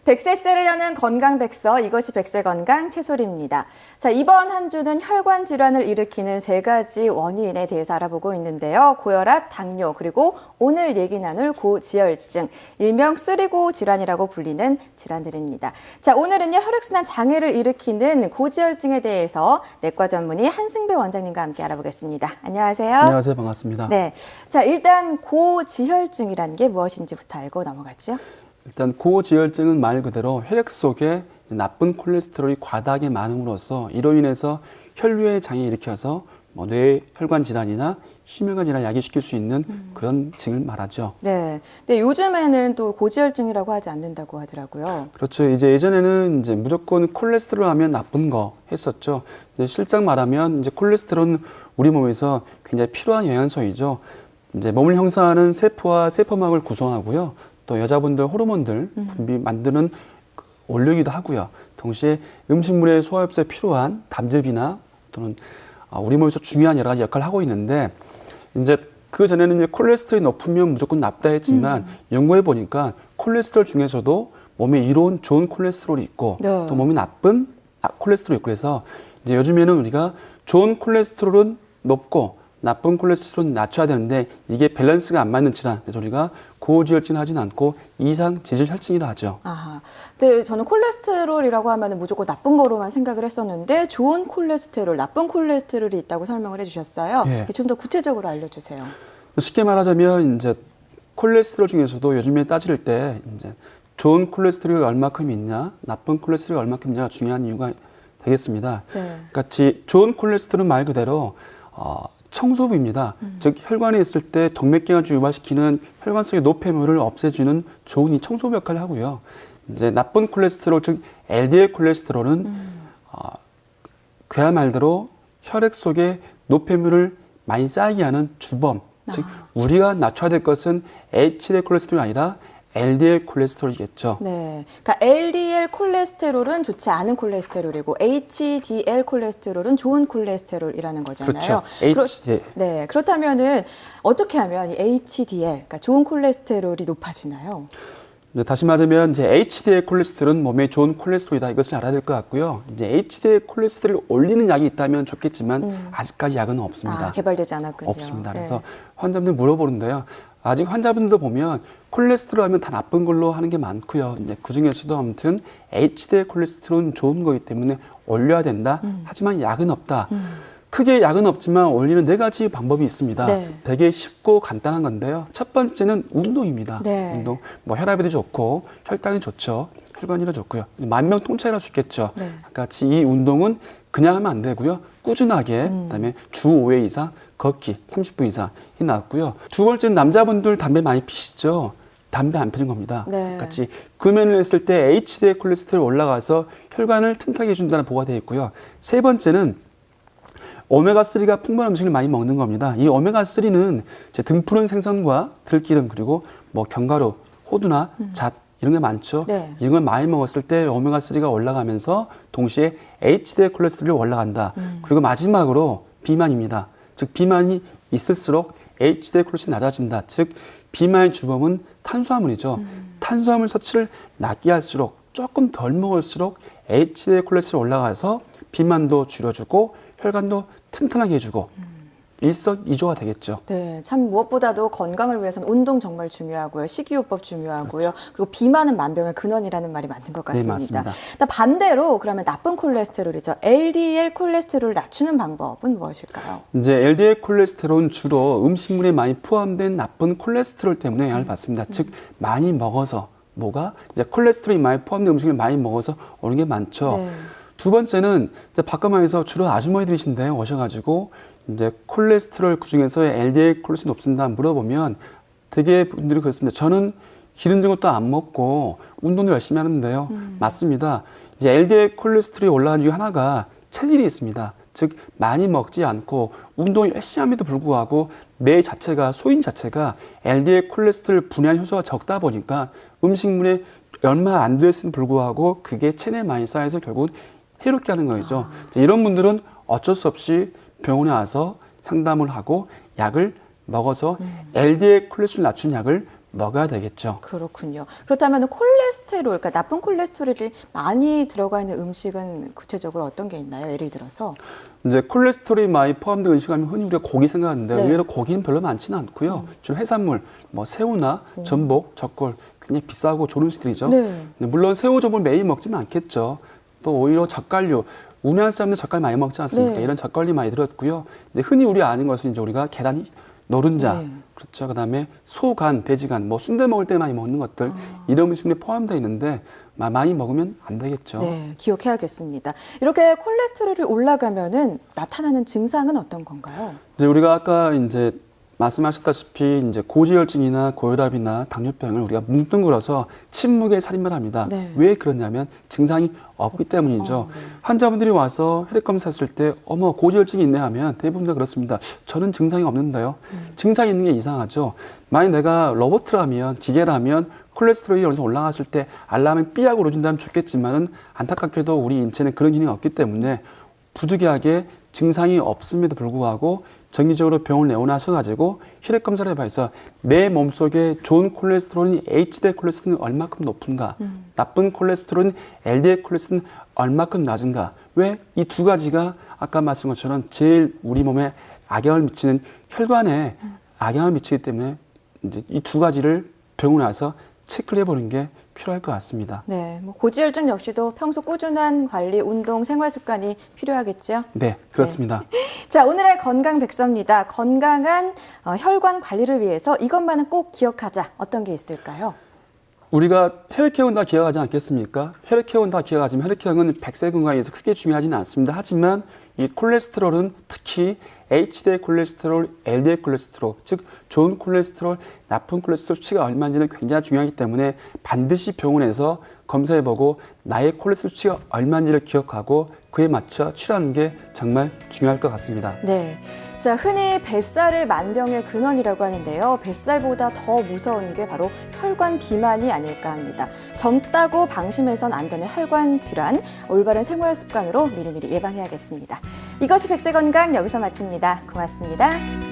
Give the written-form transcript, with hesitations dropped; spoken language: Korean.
100세 시대를 여는 건강백서, 이것이 100세 건강 채소리입니다. 자, 이번 한 주는 혈관 질환을 일으키는 3가지 원인에 대해서 알아보고 있는데요. 고혈압, 당뇨, 그리고 오늘 얘기 나눌 고지혈증, 일명 쓰리고 질환이라고 불리는 질환들입니다. 자, 오늘은요, 혈액순환 장애를 일으키는 고지혈증에 대해서 내과 전문의 한승배 원장님과 함께 알아보겠습니다. 안녕하세요. 안녕하세요. 반갑습니다. 네. 자, 일단 고지혈증이라는 게 무엇인지부터 알고 넘어가죠. 일단 고지혈증은 말 그대로 혈액 속에 나쁜 콜레스테롤이 과다하게 많음으로써 이로 인해서 혈류의 장애를 일으켜서 뇌 혈관 질환이나 심혈관 질환을 야기시킬 수 있는 그런 증을 말하죠. 네. 근데 요즘에는 또 고지혈증이라고 하지 않는다고 하더라고요. 그렇죠. 이제 예전에는 이제 무조건 콜레스테롤 하면 나쁜 거 했었죠. 이제 실장 말하면 이제 콜레스테롤은 우리 몸에서 굉장히 필요한 영양소이죠. 이제 몸을 형성하는 세포와 세포막을 구성하고요. 또 여자분들 호르몬들 분비 만드는 원료이기도 하고요. 동시에 음식물의 소화흡수에 필요한 담즙이나 또는 우리 몸에서 중요한 여러 가지 역할을 하고 있는데 이제 그 전에는 이제 콜레스테롤이 높으면 무조건 나쁘다 했지만 연구해 보니까 콜레스테롤 중에서도 몸에 이로운 좋은 콜레스테롤이 있고 네. 또 몸에 나쁜 콜레스테롤이 있고 그래서 이제 요즘에는 우리가 좋은 콜레스테롤은 높고 나쁜 콜레스테롤은 낮춰야 되는데 이게 밸런스가 안 맞는 질환. 그래서 우리가 고지혈증을 하진 않고 이상 지질혈증이라 하죠. 아하. 근데 저는 콜레스테롤이라고 하면 무조건 나쁜 거로만 생각을 했었는데 좋은 콜레스테롤, 나쁜 콜레스테롤이 있다고 설명을 해주셨어요. 예. 좀 더 구체적으로 알려주세요. 쉽게 말하자면 이제 콜레스테롤 중에서도 요즘에 따질 때 이제 좋은 콜레스테롤이 얼마큼 있냐, 나쁜 콜레스테롤이 얼마큼 있냐가 중요한 이유가 되겠습니다. 네. 같이 좋은 콜레스테롤은 말 그대로 청소부입니다. 즉 혈관에 있을 때 동맥경화를 유발시키는 혈관 속의 노폐물을 없애주는 좋은 이 청소부 역할을 하고요. 이제 나쁜 콜레스테롤 즉 LDL 콜레스테롤은 그야말로 혈액 속에 노폐물을 많이 쌓이게 하는 주범. 즉 우리가 낮춰야 될 것은 HDL 콜레스테롤이 아니라 LDL 콜레스테롤이겠죠. 네. 그러니까 LDL 콜레스테롤은 좋지 않은 콜레스테롤이고 HDL 콜레스테롤은 좋은 콜레스테롤이라는 거잖아요. 그렇죠. HDL. 네. 그렇다면은 어떻게 하면 이 HDL, 그러니까 좋은 콜레스테롤이 높아지나요? 다시 말하면 이제 HDL 콜레스테롤은 몸에 좋은 콜레스테롤이다. 이것을 알아야 될 것 같고요. 이제 HDL 콜레스테롤을 올리는 약이 있다면 좋겠지만 아직까지 약은 없습니다. 개발되지 않았군요. 없습니다. 네. 그래서 환자분들 물어보는데요. 아직 환자분들도 보면 콜레스테롤 하면 다 나쁜 걸로 하는 게 많고요. 이제 그 중에서도 아무튼 HDL 콜레스테롤은 좋은 거기 때문에 올려야 된다. 하지만 약은 없다. 크게 약은 없지만 올리는 4가지 방법이 있습니다. 네. 되게 쉽고 간단한 건데요. 첫 번째는 운동입니다. 네. 운동, 혈압에도 좋고 혈당이 좋죠. 혈관이도 좋고요. 만병통치약이라 좋겠죠. 네. 같이 이 운동은 그냥 하면 안 되고요. 꾸준하게 그다음에 주 5회 이상 걷기 30분 이상이 낫고요. 두 번째는 남자분들 담배 많이 피시죠. 담배 안 피는 겁니다. 네. 같이 금연을 했을 때 HDL 콜레스테롤 올라가서 혈관을 튼튼하게 해준다는 보고가 되어 있고요. 세 번째는 오메가3가 풍부한 음식을 많이 먹는 겁니다. 이 오메가3는 등푸른 생선과 들기름 그리고 견과류, 호두나 잣 이런 게 많죠. 네. 이런 걸 많이 먹었을 때 오메가3가 올라가면서 동시에 HDL 콜레스테롤이 올라간다. 그리고 마지막으로 비만입니다. 즉 비만이 있을수록 HDL 콜레스테롤이 낮아진다. 즉 비만의 주범은 탄수화물이죠. 탄수화물 섭취를 낮게 할수록 조금 덜 먹을수록 HDL 콜레스테롤이 올라가서 비만도 줄여주고 혈관도 튼튼하게 해주고 일석이조가 되겠죠. 네, 참 무엇보다도 건강을 위해서는 운동 정말 중요하고요. 식이요법 중요하고요. 그렇죠. 그리고 비만은 만병의 근원이라는 말이 맞는 것 같습니다. 네, 맞습니다. 일단 반대로 그러면 나쁜 콜레스테롤이죠. LDL 콜레스테롤을 낮추는 방법은 무엇일까요? 이제 LDL 콜레스테롤은 주로 음식물에 많이 포함된 나쁜 콜레스테롤 때문에 영향을 받습니다. 즉 많이 먹어서 이제 콜레스테롤이 많이 포함된 음식을 많이 먹어서 오는 게 많죠. 네. 두 번째는 이제 바깥만에서 주로 아주머니들이신데요. 오셔가지고 이제 콜레스테롤 그중에서 LDL 콜레스테롤이 높습니다 물어보면 되게 분들이 그렇습니다. 저는 기름진 것도 안 먹고 운동도 열심히 하는데요. 맞습니다. 이제 LDL 콜레스테롤이 올라간 중에 하나가 체질이 있습니다. 즉 많이 먹지 않고 운동을 열심히 함에도 불구하고 뇌 자체가 소인 자체가 LDL 콜레스테롤 분해한 효소가 적다 보니까 음식물에 얼마 안 됐음에도 불구하고 그게 체내에 많이 쌓여서 결국은 해롭게 하는 거죠. 이런 분들은 어쩔 수 없이 병원에 와서 상담을 하고 약을 먹어서 LDL 콜레스테롤 낮춘 약을 먹어야 되겠죠. 그렇군요. 그렇다면 콜레스테롤, 그러니까 나쁜 콜레스테롤이 많이 들어가 있는 음식은 구체적으로 어떤 게 있나요? 예를 들어서. 이제 콜레스테롤이 많이 포함된 음식하면 흔히 우리가 고기 생각하는데 네. 의외로 고기는 별로 많지는 않고요. 주로 해산물, 뭐 새우나 전복, 젓갈 굉장히 비싸고 좋은 음식들이죠. 네. 물론 새우, 전복 매일 먹지는 않겠죠. 또 오히려 젓갈류, 우리나라 사람들 젓갈 많이 먹지 않습니까? 네. 이런 젓갈이 많이 들었고요. 이제 흔히 우리 아는 것은 이제 우리가 계란, 노른자, 네. 그렇죠. 그다음에 소간, 돼지간, 뭐 순대 먹을 때 많이 먹는 것들 이런 음식물이 포함되어 있는데 많이 먹으면 안 되겠죠. 네, 기억해야겠습니다. 이렇게 콜레스테롤이 올라가면은 나타나는 증상은 어떤 건가요? 이제 우리가 아까 이제 말씀하셨다시피 이제 고지혈증이나 고혈압이나 당뇨병을 우리가 뭉뚱그려서 침묵의 살인만 합니다. 네. 왜 그러냐면 증상이 없기 때문이죠. 네. 환자분들이 와서 혈액 검사했을 때 어머 고지혈증이 있네 하면 대부분 다 그렇습니다. 저는 증상이 없는데요. 증상이 있는 게 이상하죠. 만약 내가 로봇이라면 기계라면 콜레스테롤이 어느 정도 올라갔을 때 알람을 삐하고 울어준다면 좋겠지만은 안타깝게도 우리 인체는 그런 기능이 없기 때문에 부득이하게 증상이 없음에도 불구하고 정기적으로 병원을 내원하셔가지고 혈액 검사를 해봐서 내 몸속에 좋은 콜레스테롤인 HDL 콜레스테롤은 얼마큼 높은가, 나쁜 콜레스테롤인 LDL 콜레스테롤은 얼마큼 낮은가. 왜 이 두 가지가 아까 말씀한 것처럼 제일 우리 몸에 악영향을 미치는 혈관에 악영향을 미치기 때문에 이제 이 두 가지를 병원에 와서 체크를 해보는 게 필요할 것 같습니다. 네, 뭐 고지혈증 역시도 평소 꾸준한 관리, 운동, 생활 습관이 필요하겠죠? 네, 그렇습니다. 자, 오늘의 건강 백서입니다. 건강한 혈관 관리를 위해서 이것만은 꼭 기억하자. 어떤 게 있을까요? 우리가 혈액형은 다 기억하지 않겠습니까? 혈액형은 다 기억하지만 혈액형은 100세 건강에서 크게 중요하지는 않습니다. 하지만 이 콜레스테롤은 특히 HDL 콜레스테롤, LDL 콜레스테롤, 즉 좋은 콜레스테롤, 나쁜 콜레스테롤 수치가 얼마인지는 굉장히 중요하기 때문에 반드시 병원에서 검사해보고 나의 콜레스테롤 수치가 얼마인지를 기억하고 그에 맞춰 치료하는 게 정말 중요할 것 같습니다. 네. 자, 흔히 뱃살을 만병의 근원이라고 하는데요. 뱃살보다 더 무서운 게 바로 혈관 비만이 아닐까 합니다. 젊다고 방심해선 안 되는 혈관 질환, 올바른 생활 습관으로 미리미리 예방해야겠습니다. 이것이 백세 건강 여기서 마칩니다. 고맙습니다.